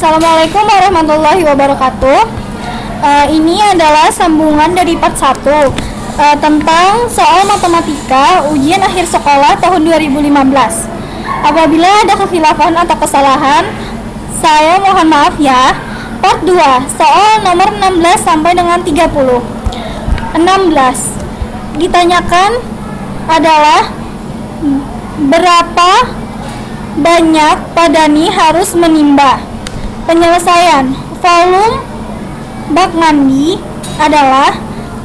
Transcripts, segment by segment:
Assalamualaikum warahmatullahi wabarakatuh. Ini adalah sambungan dari part 1 tentang soal matematika ujian akhir sekolah tahun 2015. Apabila ada kekhilafan atau kesalahan, saya mohon maaf ya. Part 2, soal nomor 16 sampai dengan 30. 16. Ditanyakan adalah berapa banyak Pak Dani harus menimba. Penyelesaian volume bak mandi adalah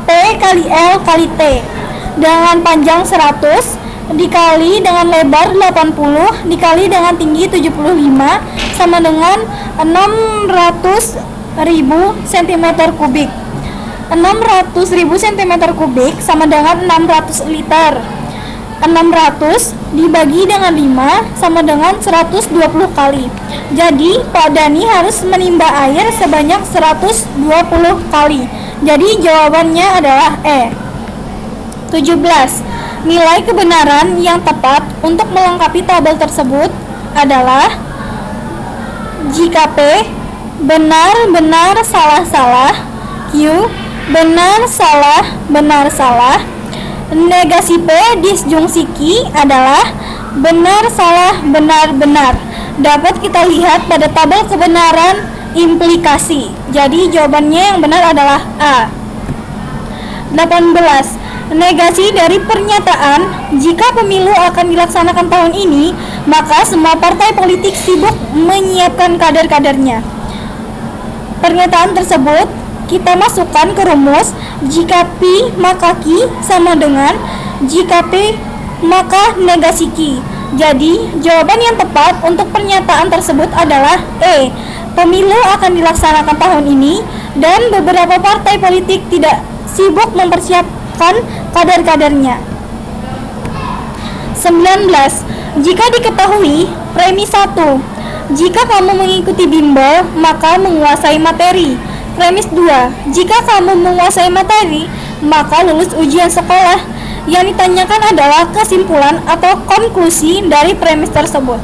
P kali L kali T dengan panjang 100 dikali dengan lebar 80 dikali dengan tinggi 75 sama dengan 600.000 cm kubik. 600.000 cm kubik sama dengan 600 liter. 600 dibagi dengan 5 sama dengan 120 kali. Jadi Pak Dani harus menimba air sebanyak 120 kali. Jadi jawabannya adalah E. 17. Nilai kebenaran yang tepat untuk melengkapi tabel tersebut adalah jika P benar-benar salah-salah, Q benar-salah, negasi P disjungsi Q adalah benar-salah benar-benar. Dapat kita lihat pada tabel kebenaran implikasi. Jadi jawabannya yang benar adalah A. 18. Negasi dari pernyataan jika pemilu akan dilaksanakan tahun ini, maka semua partai politik sibuk menyiapkan kader-kadernya. Pernyataan tersebut kita masukkan ke rumus jika P maka Q sama dengan jika P maka negasi Q. Jadi jawaban yang tepat untuk pernyataan tersebut adalah E. Pemilu akan dilaksanakan tahun ini dan beberapa partai politik tidak sibuk mempersiapkan kader-kadernya. 19. Jika diketahui premis 1, jika kamu mengikuti bimbel maka menguasai materi. Premis 2, jika kamu menguasai materi, maka lulus ujian sekolah. Yang ditanyakan adalah kesimpulan atau konklusi dari premis tersebut.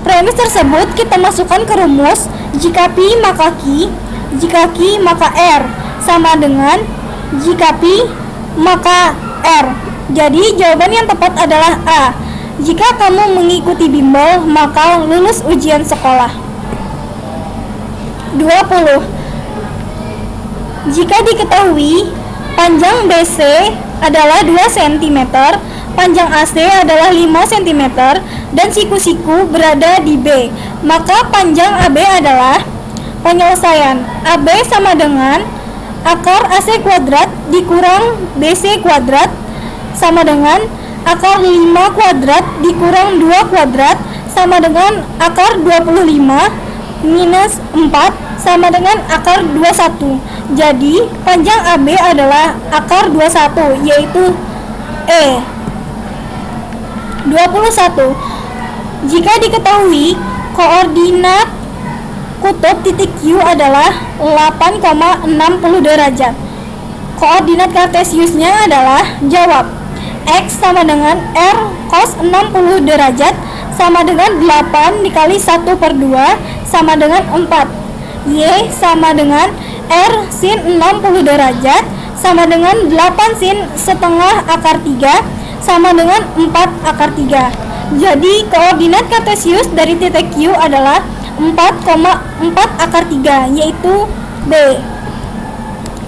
Premis tersebut kita masukkan ke rumus jika P maka Q, jika Q maka R, sama dengan jika P maka R. Jadi jawaban yang tepat adalah A. Jika kamu mengikuti bimbel, maka lulus ujian sekolah. 20. Jika diketahui panjang BC adalah 2 cm, panjang AC adalah 5 cm, dan siku-siku berada di B, maka panjang AB adalah penyelesaian AB sama dengan akar AC kuadrat dikurang BC kuadrat sama dengan akar 5 kuadrat dikurang 2 kuadrat sama dengan akar 25 minus 4 sama dengan akar 21. Jadi panjang AB adalah akar 21, yaitu E. 21. Jika diketahui koordinat kutub titik Q adalah 8,60 derajat. Koordinat kartesiusnya adalah jawab X sama dengan R cos 60 derajat sama dengan 8 dikali 1/2 sama dengan 4. Y sama dengan R sin 60 derajat sama dengan 8 sin setengah akar 3 sama dengan 4 akar 3. Jadi koordinat kartesius dari titik Q adalah 4,4 akar 3, yaitu B.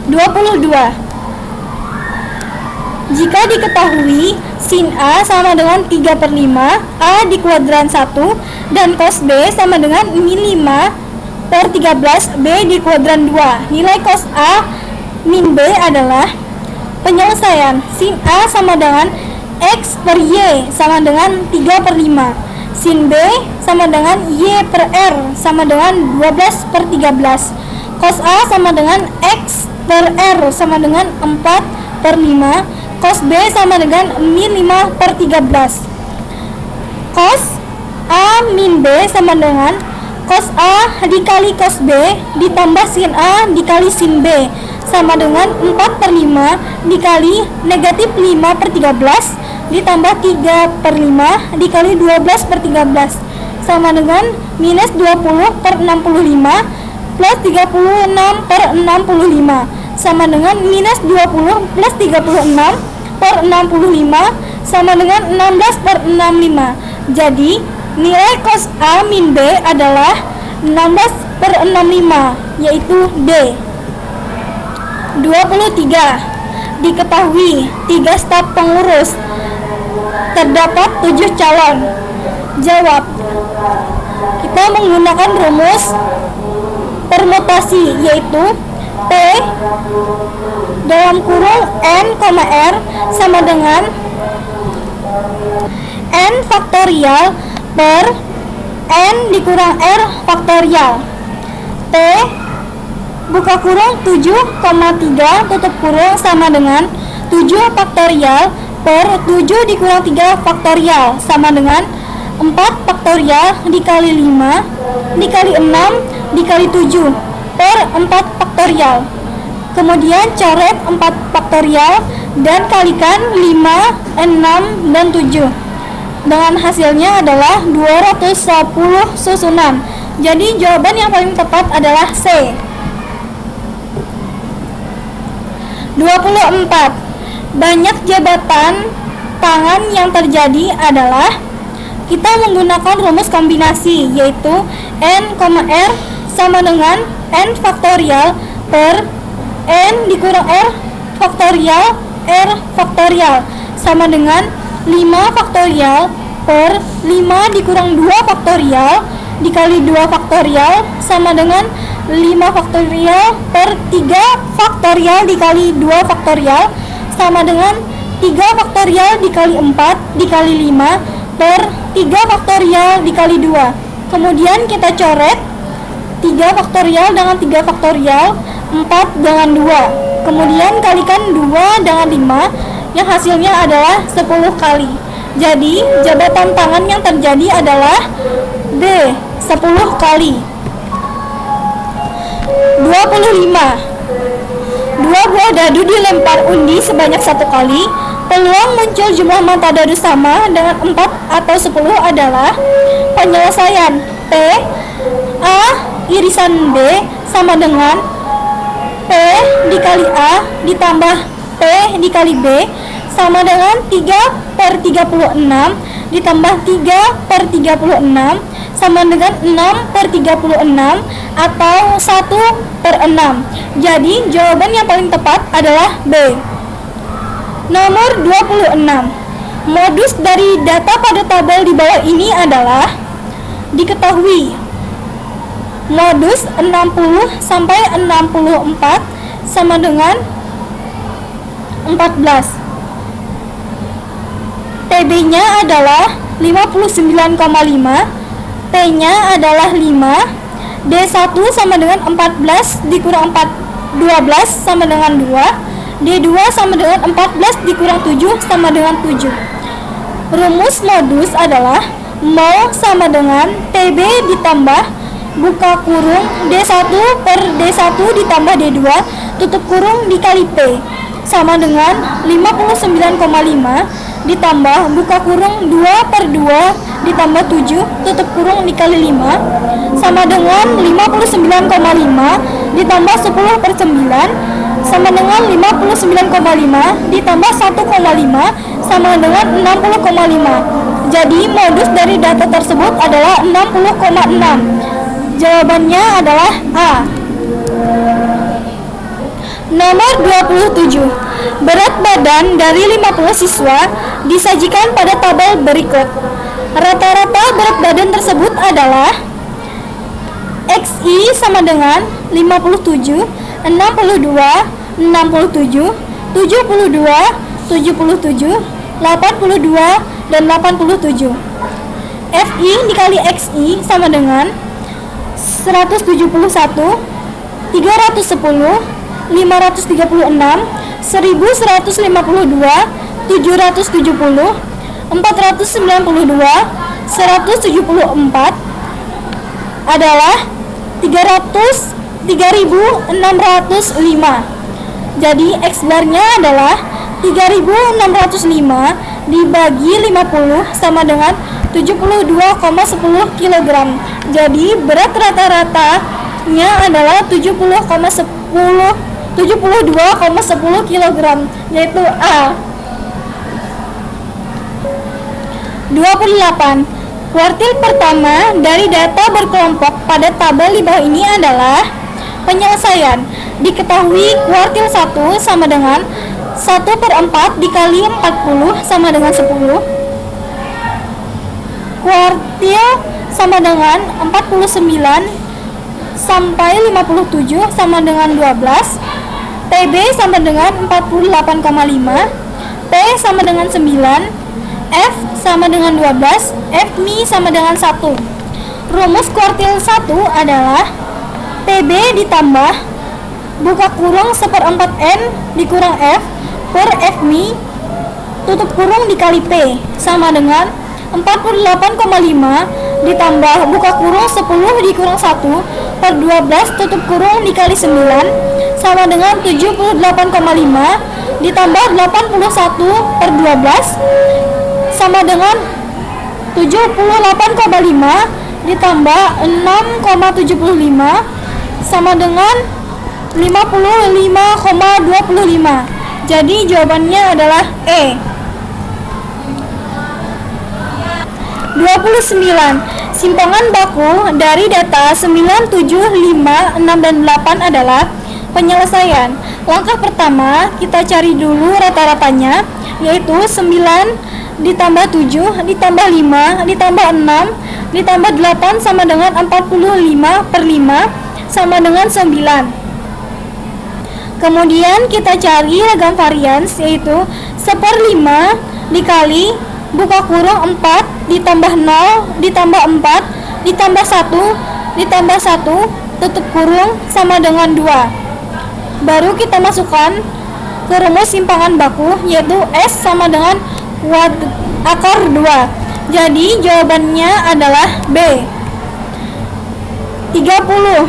22. Jika diketahui sin A sama dengan 3/5 A di kuadran 1 dan cos B sama dengan min 5/13 B di kuadran 2, nilai cos A min B adalah penyelesaian sin A sama dengan X per Y sama dengan 3/5, sin B sama dengan Y per R sama dengan 12/13, cos A sama dengan X per R sama dengan 4/5, cos B sama dengan min 5/13. Cos A min B sama dengan cos A dikali cos B ditambah sin A dikali sin B sama dengan 4/5 dikali negatif 5/13 ditambah 3/5 dikali 12/13 sama dengan minus 20 per 65 plus 36 per 65 sama dengan minus 20 plus 36 per 65 sama dengan 16 per 65. Jadi nilai cos A min B adalah 16 per 65, yaitu D. 23. Diketahui 3 staf pengurus, terdapat 7 calon. Jawab. Kita menggunakan rumus permutasi, yaitu P dalam kurung N, R sama dengan N faktorial per N dikurang R faktorial. P buka kurung 7,3 tutup kurung sama dengan 7 faktorial per 7 dikurang 3 faktorial sama dengan 4 faktorial dikali 5 dikali 6 dikali 7 per 4 faktorial. Kemudian coret 4 faktorial dan kalikan 5, 6, dan 7. Dengan hasilnya adalah 210 susunan. Jadi jawaban yang paling tepat adalah C. 24. Banyak jabatan tangan yang terjadi adalah kita menggunakan rumus kombinasi, yaitu N, R sama dengan N faktorial per N dikurang R faktorial R faktorial sama dengan 5 faktorial per 5 dikurang 2 faktorial dikali 2 faktorial sama dengan 5 faktorial per 3 faktorial dikali 2 faktorial sama dengan 3 faktorial dikali 4 dikali 5 per 3 faktorial dikali 2. Kemudian kita coret 3 faktorial dengan 3 faktorial, 4 dengan 2. Kemudian kalikan 2 dengan 5 yang hasilnya adalah 10 kali. Jadi jabatan tangan yang terjadi adalah B, 10 kali. 25. 2 buah dadu dilempar undi sebanyak 1 kali. Peluang muncul jumlah mata dadu sama dengan 4 atau 10 adalah penyelesaian. P A irisan B sama dengan P dikali A ditambah P dikali B sama dengan 3 per 36 ditambah 3 per 36 sama dengan 6 per 36 atau 1 per 6. Jadi jawaban yang paling tepat adalah B. Nomor 26. Modus dari data pada tabel di bawah ini adalah diketahui modus 60 sampai 64 sama dengan 14. TB-nya adalah 59,5, T-nya adalah 5, D1 sama dengan 14 dikurang 12 sama dengan 2, D2 sama dengan 14 dikurang 7 sama dengan 7. Rumus modus adalah mol sama dengan TB ditambah buka kurung D1 per D1 ditambah D2 tutup kurung dikali P sama dengan 59,5 ditambah buka kurung 2 per 2 ditambah 7 tutup kurung dikali 5 sama dengan 59,5 ditambah 10 per 9 sama dengan 59,5 ditambah 1,5 sama dengan 60,5. Jadi modus dari data tersebut adalah 60,6. Jawabannya adalah A. Nomor 27. Berat badan dari 50 siswa disajikan pada tabel berikut. Rata-rata berat badan tersebut adalah XI sama dengan 57, 62, 67, 72, 77, 82, dan 87. FI dikali XI sama dengan 171, 310, 536, 1152, 770, 492, 174 adalah 3.605. Jadi X barnya adalah 3.605 dibagi 50 sama dengan 72,10 kg. Jadi berat rata-ratanya adalah 72,10 kg, yaitu A. 28. Kuartil pertama dari data berkelompok pada tabel di bawah ini adalah penyelesaian. Diketahui kuartil 1 sama dengan 1/4 dikali 40 sama dengan 10. Kuartil sama dengan 49 sampai 57 sama dengan 12. PB sama dengan 48,5. P sama dengan 9. F sama dengan 12. Fmi sama dengan 1. Rumus kuartil 1 adalah PB ditambah buka kurung 1/4 N dikurang F per Fmi tutup kurung dikali P sama dengan 48,5 ditambah buka kurung 10 dikurang 1 per 12 tutup kurung dikali 9 sama dengan 78,5 ditambah 81 per 12 sama dengan 78,5 ditambah 6,75 sama dengan 55,25. Jadi jawabannya adalah E. 29. Simpangan baku dari data 9, 7, 5, 6, dan 8 adalah penyelesaian. Langkah pertama, kita cari dulu rata-ratanya, yaitu 9 ditambah 7 ditambah 5 ditambah 6 ditambah 8 sama dengan 45/5 sama dengan 9. Kemudian kita cari ragam varians, yaitu 1/5 dikali buka kurung 4 ditambah 0 ditambah 4 ditambah 1 ditambah 1 tutup kurung sama dengan 2. Baru kita masukkan ke rumus simpangan baku, yaitu S sama dengan akar 2. Jadi jawabannya adalah B. 30.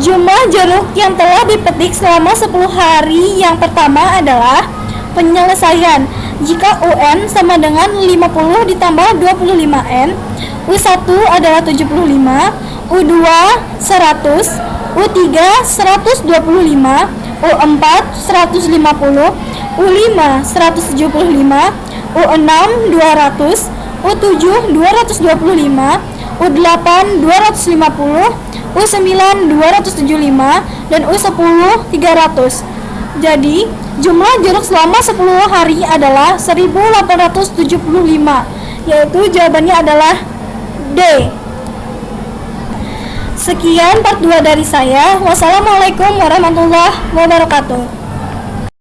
Jumlah jeruk yang telah dipetik selama 10 hari yang pertama adalah penyelesaian. Jika UN sama dengan 50 ditambah 25N, U1 adalah 75, U2 100, U3 125, U4 150, U5 175, U6 200, U7 225, U8 250, U9 275, dan U10 300. Jadi jumlah jeruk selama 10 hari adalah 1875, yaitu jawabannya adalah D. Sekian part 2 dari saya. Wassalamualaikum warahmatullahi wabarakatuh.